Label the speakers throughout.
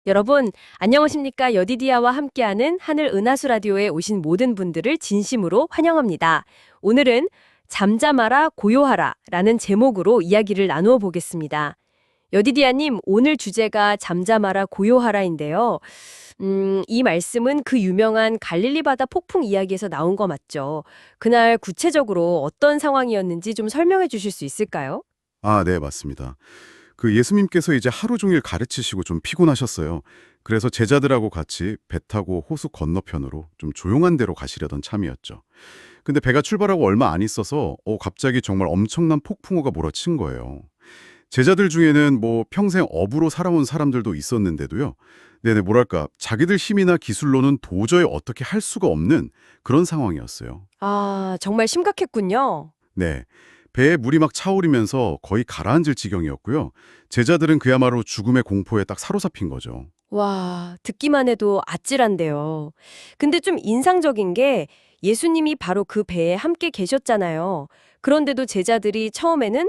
Speaker 1: 여러분, 안녕하십니까? 여디디아와 함께하는 하늘 은하수 라디오에 오신 모든 분들을 진심으로 환영합니다. 오늘은 잠잠하라 고요하라 라는 제목으로 이야기를 나누어 보겠습니다. 여디디아님, 오늘 주제가 잠잠하라 고요하라인데요. 이 말씀은 그 유명한 갈릴리 바다 폭풍 이야기에서 나온 거 맞죠? 그날 구체적으로 어떤 상황이었는지 좀 설명해 주실 수 있을까요?
Speaker 2: 네, 맞습니다. 그 예수님께서 이제 하루 종일 가르치시고 좀 피곤하셨어요. 그래서 제자들하고 같이 배 타고 호수 건너편으로 좀 조용한 데로 가시려던 참이었죠. 근데 배가 출발하고 얼마 안 있어서 갑자기 정말 엄청난 폭풍우가 몰아친 거예요. 제자들 중에는 뭐 평생 어부로 살아온 사람들도 있었는데도요. 네네, 뭐랄까, 자기들 힘이나 기술로는 도저히 어떻게 할 수가 없는 그런 상황이었어요.
Speaker 1: 아, 정말 심각했군요.
Speaker 2: 네. 배에 물이 막 차오르면서 거의 가라앉을 지경이었고요. 제자들은 그야말로 죽음의 공포에 딱 사로잡힌 거죠.
Speaker 1: 와, 듣기만 해도 아찔한데요. 근데 좀 인상적인 게 예수님이 바로 그 배에 함께 계셨잖아요. 그런데도 제자들이 처음에는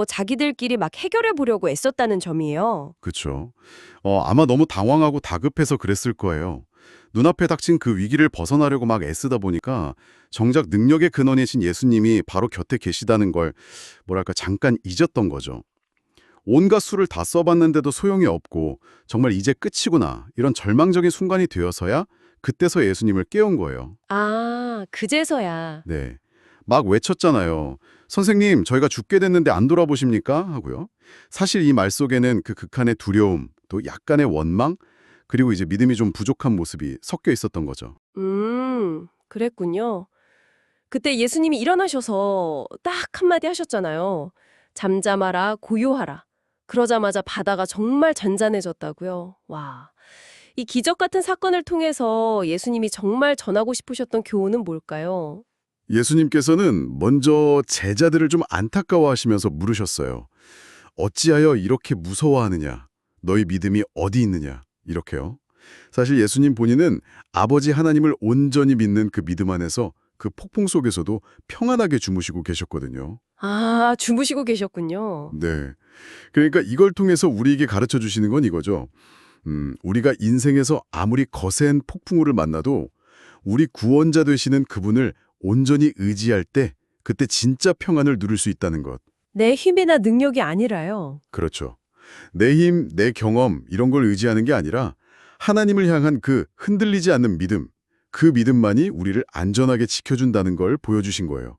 Speaker 1: 자기들끼리 막 해결해 보려고 애썼다는 점이에요.
Speaker 2: 그쵸. 아마 너무 당황하고 다급해서 그랬을 거예요. 눈앞에 닥친 그 위기를 벗어나려고 막 애쓰다 보니까 정작 능력의 근원이신 예수님이 바로 곁에 계시다는 걸 뭐랄까 잠깐 잊었던 거죠. 온갖 수를 다 써봤는데도 소용이 없고 정말 이제 끝이구나 이런 절망적인 순간이 되어서야 그때서 예수님을 깨운 거예요.
Speaker 1: 아, 그제서야.
Speaker 2: 네. 막 외쳤잖아요. 선생님, 저희가 죽게 됐는데 안 돌아보십니까? 하고요. 사실 이 말 속에는 그 극한의 두려움, 또 약간의 원망, 그리고 이제 믿음이 좀 부족한 모습이 섞여 있었던 거죠.
Speaker 1: 그랬군요. 그때 예수님이 일어나셔서 딱 한마디 하셨잖아요. 잠잠하라, 고요하라. 그러자마자 바다가 정말 잔잔해졌다고요. 와. 이 기적 같은 사건을 통해서 예수님이 정말 전하고 싶으셨던 교훈은 뭘까요?
Speaker 2: 예수님께서는 먼저 제자들을 좀 안타까워하시면서 물으셨어요. 어찌하여 이렇게 무서워하느냐? 너희 믿음이 어디 있느냐? 이렇게요. 사실 예수님 본인은 아버지 하나님을 온전히 믿는 그 믿음 안에서 그 폭풍 속에서도 평안하게 주무시고 계셨거든요.
Speaker 1: 아, 주무시고 계셨군요.
Speaker 2: 네. 그러니까 이걸 통해서 우리에게 가르쳐 주시는 건 이거죠. 우리가 인생에서 아무리 거센 폭풍우를 만나도 우리 구원자 되시는 그분을 온전히 의지할 때 그때 진짜 평안을 누릴 수 있다는 것.
Speaker 1: 내 힘이나 능력이 아니라요.
Speaker 2: 그렇죠. 내 힘, 내 경험 이런 걸 의지하는 게 아니라 하나님을 향한 그 흔들리지 않는 믿음, 그 믿음만이 우리를 안전하게 지켜준다는 걸 보여주신 거예요.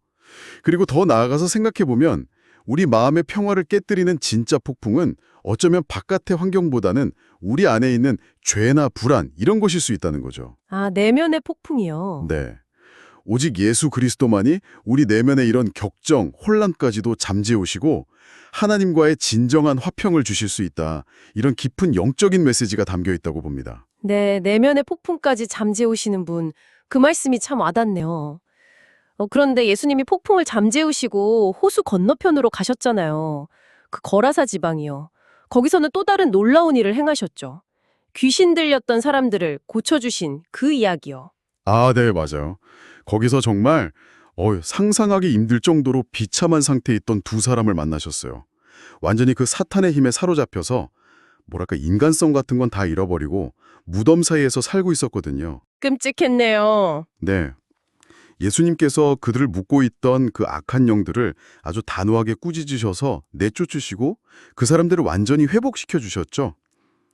Speaker 2: 그리고 더 나아가서 생각해보면 우리 마음의 평화를 깨뜨리는 진짜 폭풍은 어쩌면 바깥의 환경보다는 우리 안에 있는 죄나 불안 이런 것일 수 있다는 거죠.
Speaker 1: 아, 내면의 폭풍이요.
Speaker 2: 네. 오직 예수 그리스도만이 우리 내면의 이런 격정, 혼란까지도 잠재우시고 하나님과의 진정한 화평을 주실 수 있다. 이런 깊은 영적인 메시지가 담겨 있다고 봅니다.
Speaker 1: 네, 내면의 폭풍까지 잠재우시는 분. 그 말씀이 참 와닿네요. 그런데 예수님이 폭풍을 잠재우시고 호수 건너편으로 가셨잖아요. 그 거라사 지방이요. 거기서는 또 다른 놀라운 일을 행하셨죠. 귀신 들렸던 사람들을 고쳐주신 그 이야기요.
Speaker 2: 네, 맞아요. 거기서 정말 상상하기 힘들 정도로 비참한 상태에 있던 두 사람을 만나셨어요. 완전히 그 사탄의 힘에 사로잡혀서 뭐랄까 인간성 같은 건 다 잃어버리고 무덤 사이에서 살고 있었거든요.
Speaker 1: 끔찍했네요.
Speaker 2: 네. 예수님께서 그들을 묶고 있던 그 악한 영들을 아주 단호하게 꾸짖으셔서 내쫓으시고 그 사람들을 완전히 회복시켜 주셨죠.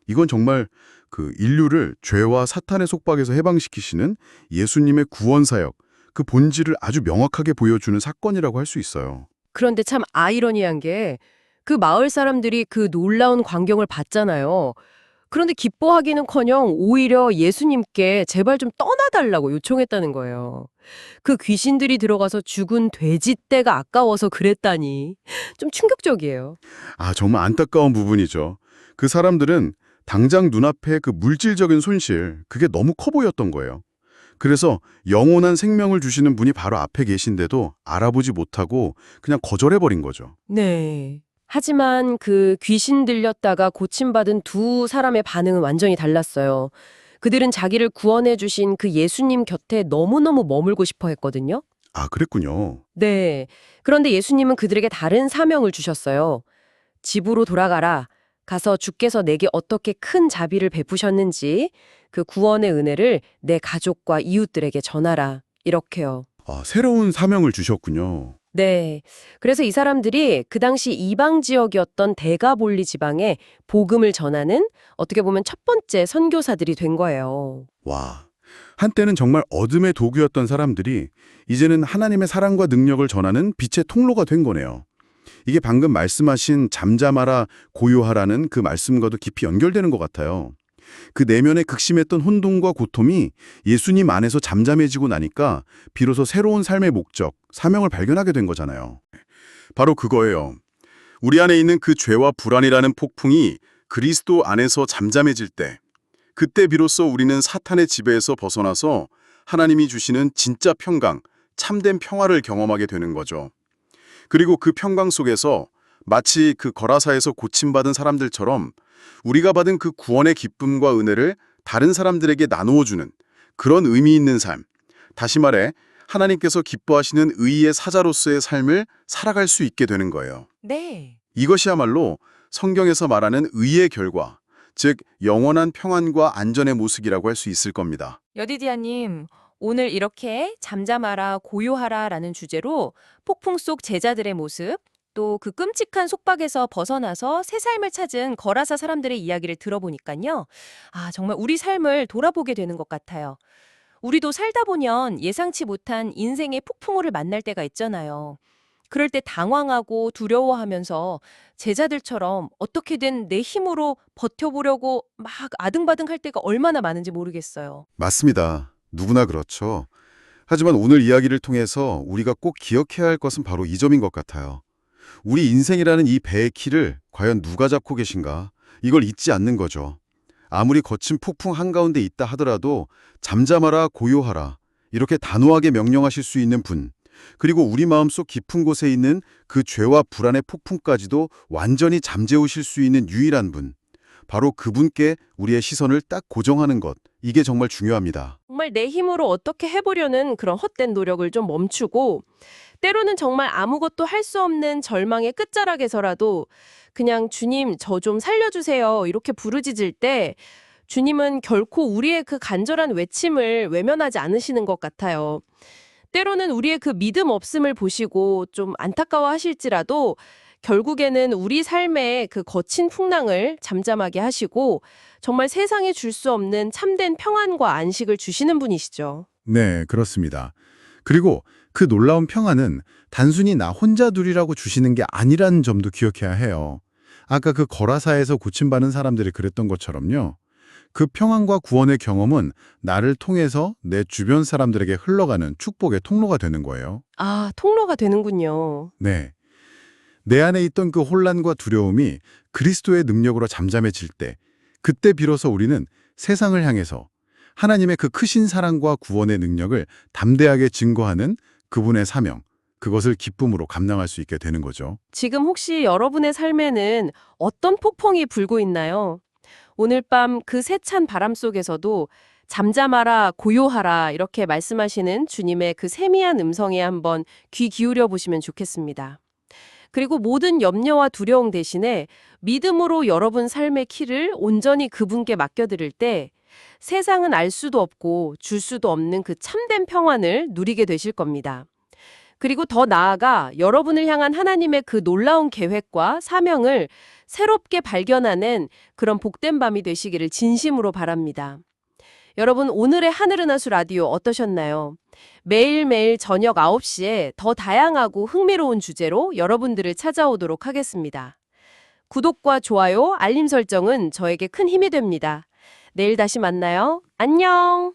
Speaker 2: 이건 정말 그 인류를 죄와 사탄의 속박에서 해방시키시는 예수님의 구원 사역, 그 본질을 아주 명확하게 보여주는 사건이라고 할 수 있어요.
Speaker 1: 그런데 참 아이러니한 게 그 마을 사람들이 그 놀라운 광경을 봤잖아요. 그런데 기뻐하기는커녕 오히려 예수님께 제발 좀 떠나달라고 요청했다는 거예요. 그 귀신들이 들어가서 죽은 돼지떼가 아까워서 그랬다니. 좀 충격적이에요.
Speaker 2: 정말 안타까운 부분이죠. 그 사람들은 당장 눈앞에 그 물질적인 손실, 그게 너무 커 보였던 거예요. 그래서 영원한 생명을 주시는 분이 바로 앞에 계신데도 알아보지 못하고 그냥 거절해버린 거죠.
Speaker 1: 네. 하지만 그 귀신 들렸다가 고침받은 두 사람의 반응은 완전히 달랐어요. 그들은 자기를 구원해 주신 그 예수님 곁에 너무너무 머물고 싶어 했거든요.
Speaker 2: 그랬군요.
Speaker 1: 네. 그런데 예수님은 그들에게 다른 사명을 주셨어요. 집으로 돌아가라. 가서 주께서 내게 어떻게 큰 자비를 베푸셨는지 그 구원의 은혜를 내 가족과 이웃들에게 전하라. 이렇게요.
Speaker 2: 아, 새로운 사명을 주셨군요.
Speaker 1: 네. 그래서 이 사람들이 그 당시 이방 지역이었던 데가볼리 지방에 복음을 전하는 어떻게 보면 첫 번째 선교사들이 된 거예요.
Speaker 2: 와, 한때는 정말 어둠의 도구였던 사람들이 이제는 하나님의 사랑과 능력을 전하는 빛의 통로가 된 거네요. 이게 방금 말씀하신 잠잠하라 고요하라는 그 말씀과도 깊이 연결되는 것 같아요. 그 내면에 극심했던 혼돈과 고통이 예수님 안에서 잠잠해지고 나니까 비로소 새로운 삶의 목적, 사명을 발견하게 된 거잖아요. 바로 그거예요. 우리 안에 있는 그 죄와 불안이라는 폭풍이 그리스도 안에서 잠잠해질 때, 그때 비로소 우리는 사탄의 지배에서 벗어나서 하나님이 주시는 진짜 평강, 참된 평화를 경험하게 되는 거죠. 그리고 그 평강 속에서 마치 그 거라사에서 고침받은 사람들처럼 우리가 받은 그 구원의 기쁨과 은혜를 다른 사람들에게 나누어주는 그런 의미 있는 삶, 다시 말해 하나님께서 기뻐하시는 의의 사자로서의 삶을 살아갈 수 있게 되는 거예요.
Speaker 1: 네.
Speaker 2: 이것이야말로 성경에서 말하는 의의 결과, 즉 영원한 평안과 안전의 모습이라고 할 수 있을 겁니다.
Speaker 1: 여디디아님, 오늘 이렇게 잠잠하라, 고요하라 라는 주제로 폭풍 속 제자들의 모습, 또 그 끔찍한 속박에서 벗어나서 새 삶을 찾은 거라사 사람들의 이야기를 들어보니까요. 아, 정말 우리 삶을 돌아보게 되는 것 같아요. 우리도 살다 보면 예상치 못한 인생의 폭풍우를 만날 때가 있잖아요. 그럴 때 당황하고 두려워하면서 제자들처럼 어떻게든 내 힘으로 버텨보려고 막 아등바등 할 때가 얼마나 많은지 모르겠어요.
Speaker 2: 맞습니다. 누구나 그렇죠. 하지만 오늘 이야기를 통해서 우리가 꼭 기억해야 할 것은 바로 이 점인 것 같아요. 우리 인생이라는 이 배의 키를 과연 누가 잡고 계신가? 이걸 잊지 않는 거죠. 아무리 거친 폭풍 한가운데 있다 하더라도 잠잠하라 고요하라 이렇게 단호하게 명령하실 수 있는 분, 그리고 우리 마음속 깊은 곳에 있는 그 죄와 불안의 폭풍까지도 완전히 잠재우실 수 있는 유일한 분, 바로 그분께 우리의 시선을 딱 고정하는 것, 이게 정말 중요합니다.
Speaker 1: 정말 내 힘으로 어떻게 해보려는 그런 헛된 노력을 좀 멈추고 때로는 정말 아무것도 할 수 없는 절망의 끝자락에서라도 그냥 주님 저 좀 살려주세요 이렇게 부르짖을 때 주님은 결코 우리의 그 간절한 외침을 외면하지 않으시는 것 같아요. 때로는 우리의 그 믿음 없음을 보시고 좀 안타까워하실지라도 결국에는 우리 삶의 그 거친 풍랑을 잠잠하게 하시고 정말 세상에 줄 수 없는 참된 평안과 안식을 주시는 분이시죠.
Speaker 3: 네, 그렇습니다. 그리고 그 놀라운 평안은 단순히 나 혼자 누리라고 주시는 게 아니라는 점도 기억해야 해요. 아까 그 거라사에서 고침받은 사람들이 그랬던 것처럼요. 그 평안과 구원의 경험은 나를 통해서 내 주변 사람들에게 흘러가는 축복의 통로가 되는 거예요.
Speaker 1: 아, 통로가 되는군요.
Speaker 3: 네. 내 안에 있던 그 혼란과 두려움이 그리스도의 능력으로 잠잠해질 때, 그때 비로소 우리는 세상을 향해서 하나님의 그 크신 사랑과 구원의 능력을 담대하게 증거하는 그분의 사명, 그것을 기쁨으로 감당할 수 있게 되는 거죠.
Speaker 1: 지금 혹시 여러분의 삶에는 어떤 폭풍이 불고 있나요? 오늘 밤 그 세찬 바람 속에서도 잠잠하라, 고요하라 이렇게 말씀하시는 주님의 그 세미한 음성에 한번 귀 기울여 보시면 좋겠습니다. 그리고 모든 염려와 두려움 대신에 믿음으로 여러분 삶의 키를 온전히 그분께 맡겨드릴 때 세상은 알 수도 없고 줄 수도 없는 그 참된 평안을 누리게 되실 겁니다. 그리고 더 나아가 여러분을 향한 하나님의 그 놀라운 계획과 사명을 새롭게 발견하는 그런 복된 밤이 되시기를 진심으로 바랍니다. 여러분, 오늘의 하늘은하수 라디오 어떠셨나요? 매일매일 저녁 9시에 더 다양하고 흥미로운 주제로 여러분들을 찾아오도록 하겠습니다. 구독과 좋아요, 알림 설정은 저에게 큰 힘이 됩니다. 내일 다시 만나요. 안녕!